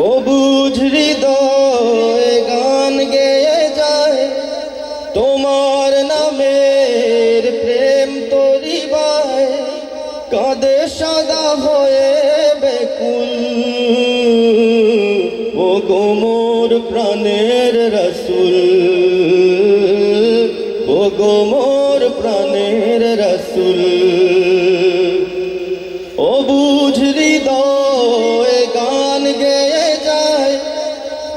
অবুঝ হৃদয় গান গেয়ে যায় তোমার নামের প্রেম তরিবায়, কাঁদে সাদা হয়ে বেকুল। ও গো মোর প্রাণের রসুল, ও গো মোর প্রাণের রসুল। অবুঝ হৃদয় গান গেয়ে যায়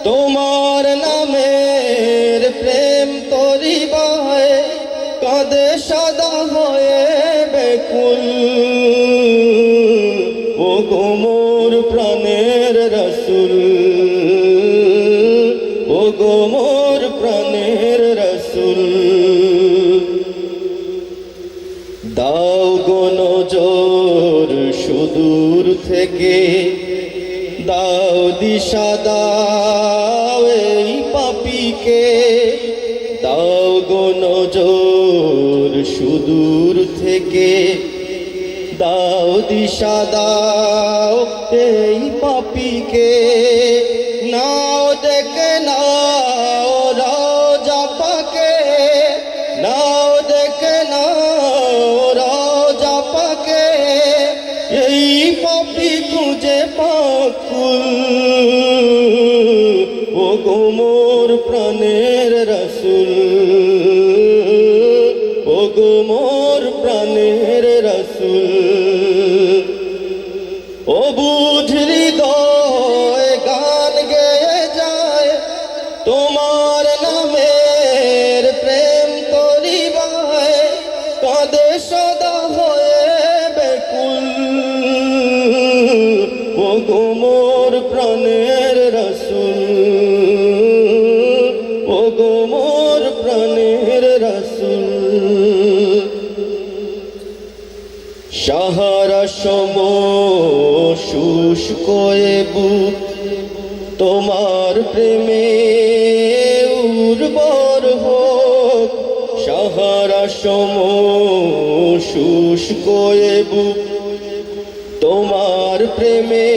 তোমার নামের প্রেম তরিবায়, কাঁদে সাদা হয়ে বেকুল। ও গো মোর প্রাণের রসুল, ও গো মোর প্রাণের রসুল। দাও গো নজর সুদূর থেকে, দাও দিশা দাও এই পাপীকে। দাও গো নজর সুদূর থেকে, দাও দিশা দাও এই পাপীকে। নাও দেখে নাও রওজা পাকে, নাও দেখে নাও রওজা পাকে। এই পাপী খুঁজে পাকুল। ও গো মোর প্রাণের রসুল, ও গো মোর প্রাণের রসুল। অবুঝ হৃদয় গান গেয়ে যায় তোমার নামের প্রেম তরিবায়, কাঁদে সদা হয়ে বেকুল। ও গো মোর প্রাণের রসুল, ও গো মোর প্রাণের রসুল। সাহারা সম শুষ্ক এ বুক তোমার প্রেমে উর্বর হোক। সাহারা সম শুষ্ক এ বুক তোমার প্রেমে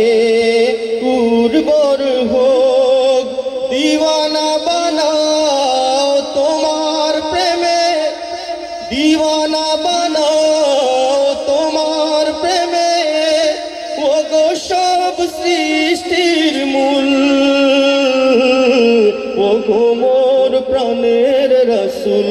উর্বর হোক। দিওয়ানা বানাও তোমার প্রেমে, দিওয়ানা বানাও তোমার প্রেমে। ও গো সব সৃষ্টির মূল, ও গো মোর প্রাণের রসুল।